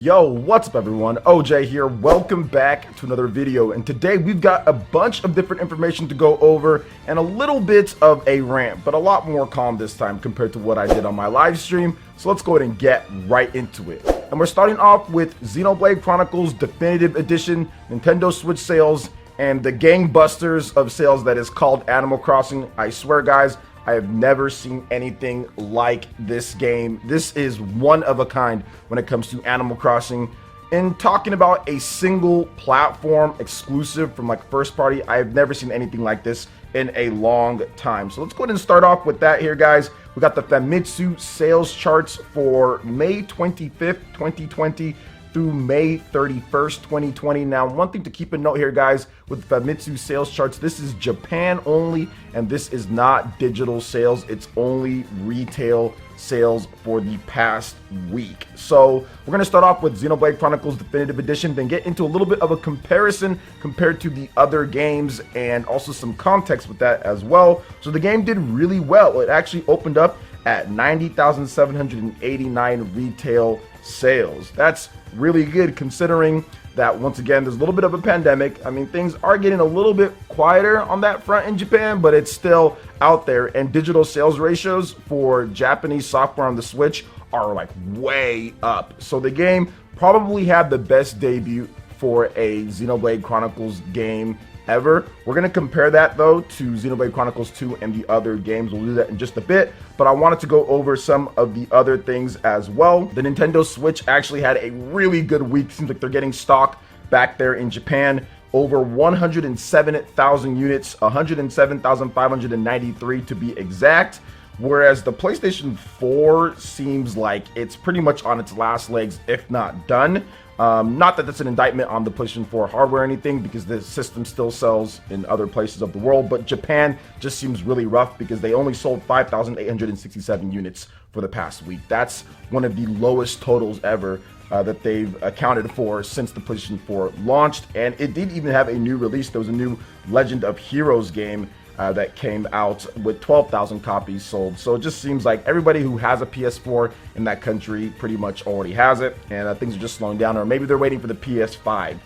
Yo, what's up everyone? OJ here. Welcome back to another video, and today we've got a bunch of different information to go over and a little bit of a rant, but a lot more calm this time compared to what I did on my live stream. So let's go ahead and get right into it. And we're starting off with Xenoblade Chronicles Definitive Edition, Nintendo Switch sales, and the gangbusters of sales that is called Animal Crossing. I swear guys, I have never seen anything like this game. This is one of a kind when it comes to Animal Crossing. And talking about a single platform exclusive from like first party, I have never seen anything like this in a long time. So let's go ahead and start off with that here, guys. We got the Famitsu sales charts for May 25th, 2020 through May 31st, 2020. Now, one thing to keep a note here, guys, with Famitsu sales charts, this is Japan only, and this is not digital sales. It's only retail sales for the past week. So we're going to start off with Xenoblade Chronicles Definitive Edition, then get into a little bit of a comparison compared to the other games and also some context with that as well. So the game did really well. It actually opened up at 90,789 retail sales. That's really good considering that, once again, there's a little bit of a pandemic. I mean, things are getting a little bit quieter on that front in Japan, but it's still out there, and digital sales ratios for Japanese software on the Switch are like way up. So the game probably had the best debut for a Xenoblade Chronicles game ever. We're going to compare that though to Xenoblade Chronicles 2 and the other games. We'll do that in just a bit, but I wanted to go over some of the other things as well. The Nintendo Switch actually had a really good week. Seems like they're getting stock back there in Japan. Over 107,000 units, 107,593 to be exact. Whereas the PlayStation 4 seems like it's pretty much on its last legs, if not done. Not that that's an indictment on the PlayStation 4 hardware or anything, because the system still sells in other places of the world, but Japan just seems really rough because they only sold 5,867 units for the past week. That's one of the lowest totals ever that they've accounted for since the PlayStation 4 launched, and it did even have a new release. There was a new Legend of Heroes game that came out with 12,000 copies sold. So it just seems like everybody who has a PS4 in that country pretty much already has it, and things are just slowing down, or maybe they're waiting for the PS5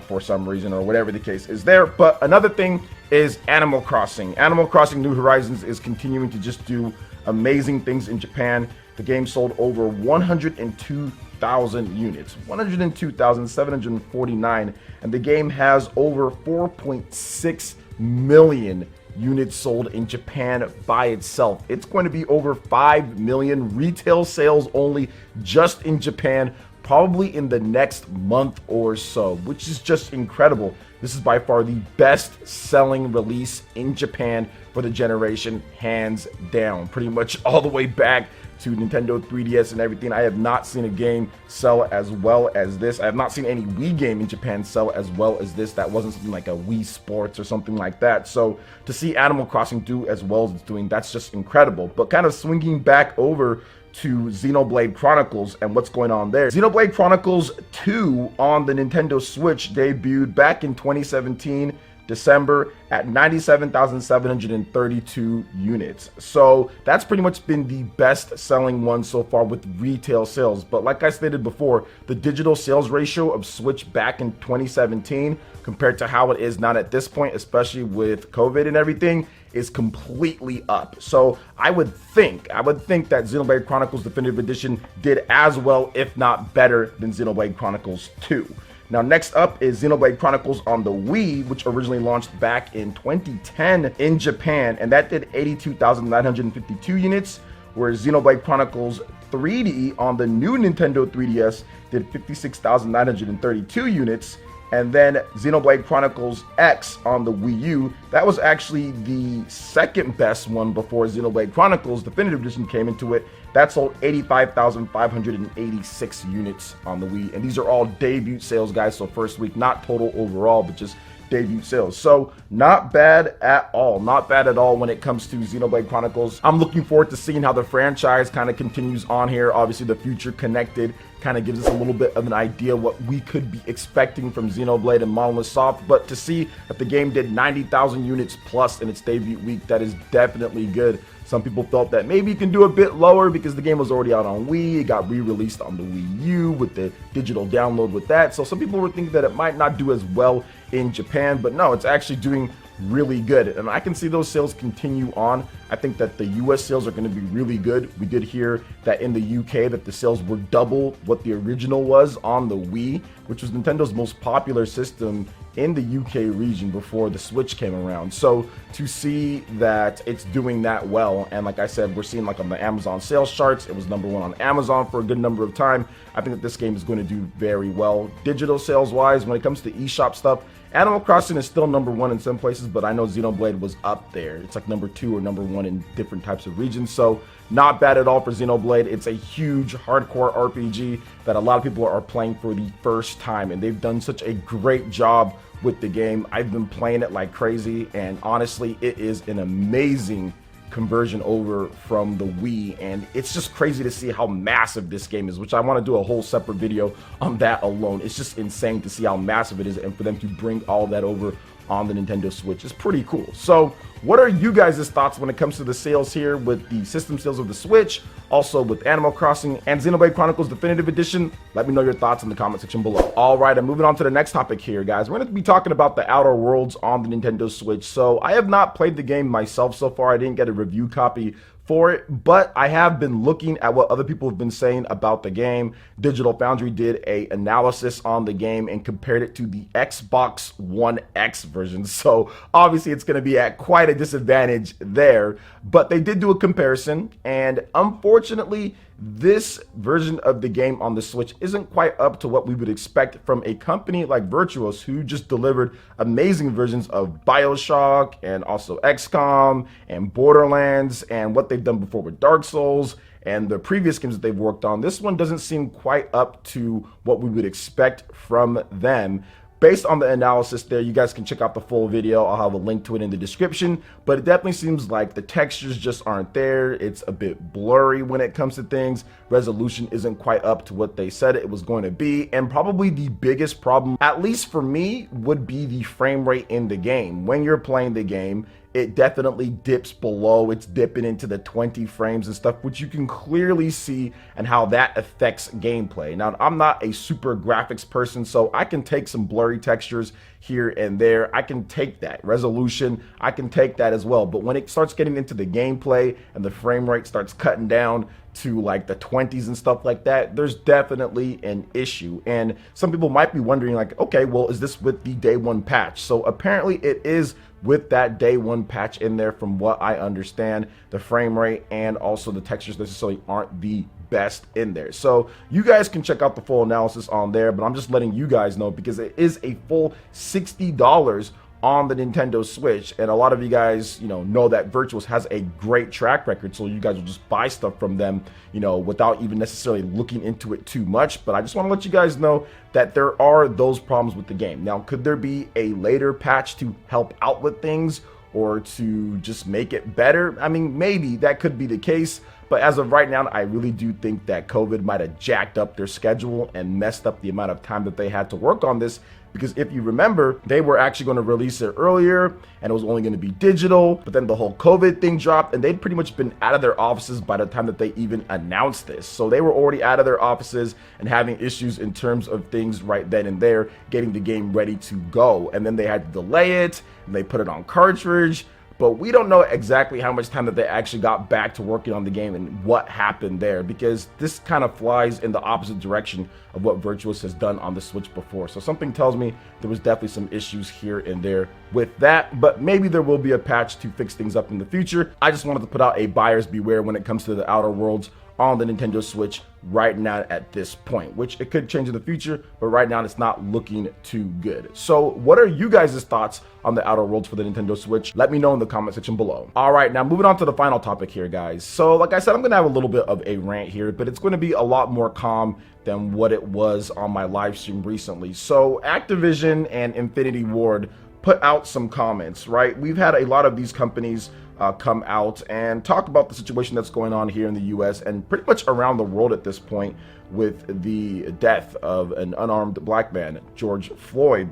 for some reason, or whatever the case is there. But another thing is Animal Crossing. Animal Crossing New Horizons is continuing to just do amazing things in Japan. The game sold over 102,000 units, 102,749, and the game has over 4.6 million units sold in Japan by itself. It's going to be over 5 million retail sales only just in Japan, probably in the next month or so, which is just incredible. This is by far the best selling release in Japan for the generation, hands down, pretty much all the way back to Nintendo 3DS and everything. I have not seen a game sell as well as this. I have not seen any Wii game in Japan sell as well as this. That wasn't something like a Wii Sports or something like that. So to see Animal Crossing do as well as it's doing, that's just incredible. But kind of swinging back over to Xenoblade Chronicles and what's going on there. Xenoblade Chronicles 2 on the Nintendo Switch debuted back in 2017 December at 97,732 units. So that's pretty much been the best selling one so far with retail sales. But like I stated before, the digital sales ratio of Switch back in 2017 compared to how it is not at this point, especially with COVID and everything, is completely up. So I would think that Xenoblade Chronicles Definitive Edition did as well, if not better, than Xenoblade Chronicles 2. Now, next up is Xenoblade Chronicles on the Wii, which originally launched back in 2010 in Japan, and that did 82,952 units, whereas Xenoblade Chronicles 3D on the new Nintendo 3DS did 56,932 units, and then Xenoblade Chronicles X on the Wii U, that was actually the second best one before Xenoblade Chronicles Definitive Edition came into it. That sold 85,586 units on the Wii, and these are all debut sales, guys, so first week, not total overall, but just debut sales. So not bad at all, not bad at all when it comes to Xenoblade Chronicles. I'm looking forward to seeing how the franchise kind of continues on here. Obviously the future connected kind of gives us a little bit of an idea what we could be expecting from Xenoblade and Monolith Soft, but to see that the game did 90,000 units plus in its debut week, that is definitely good. Some people felt that maybe you can do a bit lower because the game was already out on Wii. It got re-released on the Wii U with the digital download with that. So some people were thinking that it might not do as well in Japan, but no, it's actually doing really good, and I can see those sales continue on. I think that the US sales are going to be really good. We did hear that in the UK that the sales were double what the original was on the Wii, which was Nintendo's most popular system in the UK region before the Switch came around. So to see that it's doing that well, and like I said, we're seeing like on the Amazon sales charts, it was #1 on Amazon for a good number of time. I think that this game is going to do very well digital sales wise. When it comes to eShop stuff, Animal Crossing is still #1 in some places, but I know Xenoblade was up there. It's like #2 or #1 in different types of regions. So not bad at all for Xenoblade. It's a huge hardcore RPG that a lot of people are playing for the first time, and they've done such a great job with the game. I've been playing it like crazy, and honestly, it is an amazing conversion over from the Wii, and it's just crazy to see how massive this game is, which I want to do a whole separate video on that alone. It's just insane to see how massive it is, and for them to bring all that over on the Nintendo Switch is pretty cool. So what are you guys' thoughts when it comes to the sales here with the system sales of the Switch, also with Animal Crossing and Xenoblade Chronicles Definitive Edition? Let me know your thoughts in the comment section below. All right, I'm moving on to the next topic here, guys. We're going to be talking about the Outer Worlds on the Nintendo Switch. So I have not played the game myself so far. I didn't get a review copy for it, but I have been looking at what other people have been saying about the game. Digital Foundry did a analysis on the game and compared it to the Xbox One X version. So obviously it's going to be at quite a disadvantage there, but they did do a comparison, and unfortunately this version of the game on the Switch isn't quite up to what we would expect from a company like Virtuos, who just delivered amazing versions of BioShock and also XCOM and Borderlands and what they've done before with Dark Souls and the previous games that they've worked on. This one doesn't seem quite up to what we would expect from them. Based on the analysis there, you guys can check out the full video. I'll have a link to it in the description, but it definitely seems like the textures just aren't there. It's a bit blurry when it comes to things. Resolution isn't quite up to what they said it was going to be, and probably the biggest problem, at least for me, would be the frame rate in the game. When you're playing the game, it definitely dips below. It's dipping into the 20 frames and stuff, which you can clearly see, and how that affects gameplay. Now, I'm not a super graphics person, so I can take some blurry textures here and there. I can take that resolution. I can take that as well. But when it starts getting into the gameplay and the frame rate starts cutting down to like the 20s and stuff like that, there's definitely an issue. And some people might be wondering like, okay, well, is this with the day one patch? So apparently it is with that day one patch in there. From what I understand, the frame rate and also the textures necessarily aren't the best in there. So you guys can check out the full analysis on there, but I'm just letting you guys know because it is a full $60 on the Nintendo Switch, and a lot of you guys, know that Virtuos has a great track record, so you guys will just buy stuff from them, without even necessarily looking into it too much. But I just want to let you guys know that there are those problems with the game. Now, could there be a later patch to help out with things or to just make it better? I mean, maybe that could be the case, but as of right now, I really do think that COVID might have jacked up their schedule and messed up the amount of time that they had to work on this. Because if you remember, they were actually going to release it earlier and it was only going to be digital, but then the whole COVID thing dropped and they'd pretty much been out of their offices by the time that they even announced this. So they were already out of their offices and having issues in terms of things right then and there, getting the game ready to go. And then they had to delay it and they put it on cartridge. But we don't know exactly how much time that they actually got back to working on the game and what happened there, because this kind of flies in the opposite direction of what Virtuos has done on the Switch before. So something tells me there was definitely some issues here and there with that, but maybe there will be a patch to fix things up in the future. I just wanted to put out a buyer's beware when it comes to the Outer Worlds on the Nintendo Switch right now at this point, which it could change in the future, but right now it's not looking too good. So what are you guys' thoughts on the Outer Worlds for the Nintendo Switch? Let me know in the comment section below. All right, now moving on to the final topic here, guys. So like I said, I'm gonna have a little bit of a rant here, but it's gonna be a lot more calm than what it was on my live stream recently. So Activision and Infinity Ward put out some comments, right? We've had a lot of these companies come out and talk about the situation that's going on here in the US and pretty much around the world at this point with the death of an unarmed black man, George Floyd.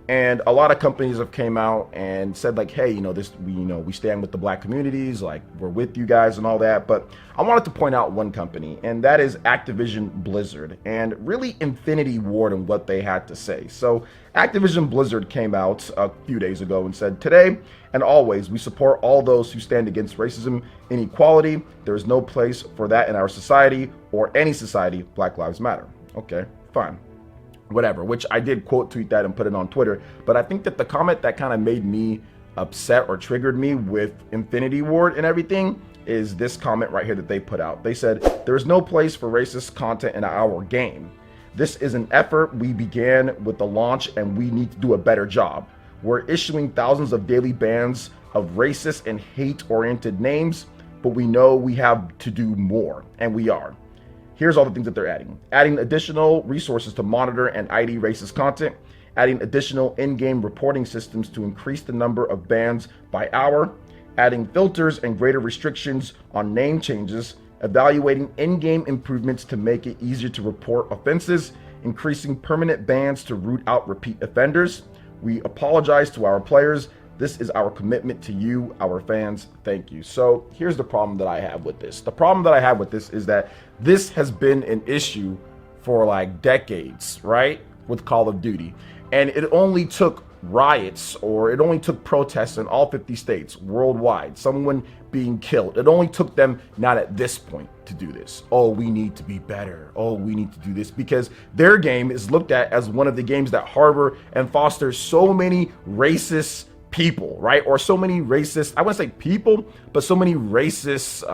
And a lot of companies have came out and said like, hey, we stand with the black communities, like we're with you guys and all that. But I wanted to point out one company, and that is Activision Blizzard, and really Infinity Ward and what they had to say. So Activision Blizzard came out a few days ago and said, today and always, we support all those who stand against racism, inequality. There is no place for that in our society or any society. Black Lives Matter. Okay, fine. Whatever, which I did quote tweet that and put it on Twitter. But I think that the comment that kind of made me upset or triggered me with Infinity Ward and everything is this comment right here that they put out. They said, there is no place for racist content in our game. This is an effort we began with the launch and we need to do a better job. We're issuing thousands of daily bans of racist and hate-oriented names, but we know we have to do more, and we are. Here's all the things that they're adding. Adding additional resources to monitor and ID racist content. Adding additional in-game reporting systems to increase the number of bans by hour. Adding filters and greater restrictions on name changes. Evaluating in-game improvements to make it easier to report offenses. Increasing permanent bans to root out repeat offenders. We apologize to our players. This is our commitment to you, our fans. Thank you. So here's the problem that I have with this. The problem that I have with this is that this has been an issue for like decades, right? With Call of Duty. And it only took riots, or it only took protests in all 50 states worldwide, someone being killed. It only took them not at this point to do this. Oh, we need to be better. Oh, we need to do this, because their game is looked at as one of the games that harbor and foster so many racist people, right? Or so many racist, I wouldn't say people, but so many racist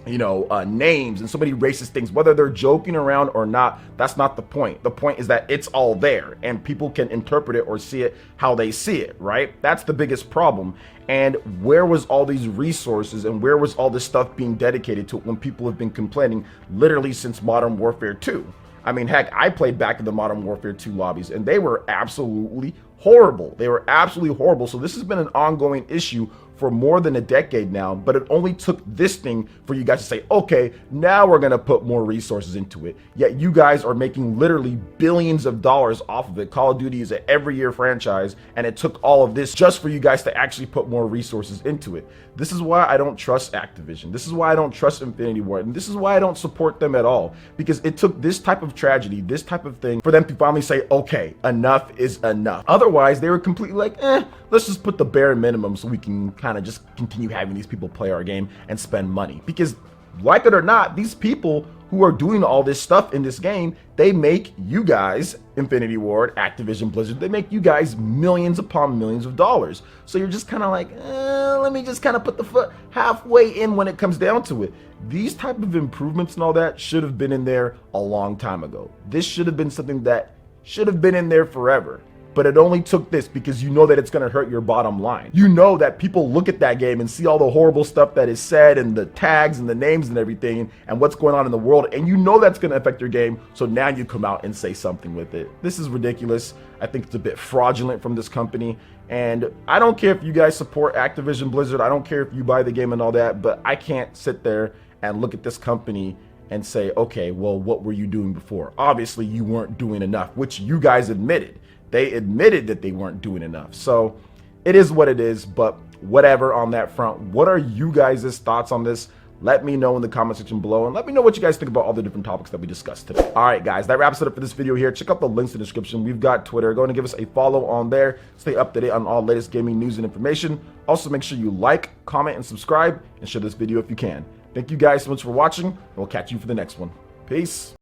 names and so many racist things. Whether they're joking around or not, that's not the point. The point is that it's all there and people can interpret it or see it how they see it, right? That's the biggest problem. And where was all these resources and where was all this stuff being dedicated to it when people have been complaining literally since Modern Warfare 2? I mean, heck, I played back in the Modern Warfare 2 lobbies and they were absolutely horrible. They were absolutely horrible. So this has been an ongoing issue for more than a decade now, but it only took this thing for you guys to say, okay, now we're gonna put more resources into it. Yet you guys are making literally billions of dollars off of it. Call of Duty is an every year franchise, and it took all of this just for you guys to actually put more resources into it. This is why I don't trust Activision. This is why I don't trust Infinity Ward, and this is why I don't support them at all, because it took this type of tragedy, this type of thing, for them to finally say, okay, enough is enough. Otherwise, they were completely like, let's just put the bare minimum so we can kind of just continue having these people play our game and spend money. Because like it or not, these people who are doing all this stuff in this game, they make you guys, Infinity Ward, Activision Blizzard, they make you guys millions upon millions of dollars. So you're just kind of like, let me just kind of put the foot halfway in when it comes down to it. These type of improvements and all that should have been in there a long time ago. This should have been something that should have been in there forever. But it only took this because you know that it's going to hurt your bottom line. You know that people look at that game and see all the horrible stuff that is said and the tags and the names and everything and what's going on in the world, and you know that's going to affect your game. So now you come out and say something with it. This is ridiculous. I think it's a bit fraudulent from this company. And I don't care if you guys support Activision Blizzard. I don't care if you buy the game and all that, but I can't sit there and look at this company and say, okay, well, what were you doing before? Obviously, you weren't doing enough, which you guys admitted. They admitted that they weren't doing enough. So it is what it is, but whatever on that front. What are you guys' thoughts on this? Let me know in the comment section below, and let me know what you guys think about all the different topics that we discussed today. All right, guys, that wraps it up for this video here. Check out the links in the description. We've got Twitter. Go and give us a follow on there. Stay up to date on all latest gaming news and information. Also, make sure you like, comment, and subscribe, and share this video if you can. Thank you guys so much for watching, and we'll catch you for the next one. Peace.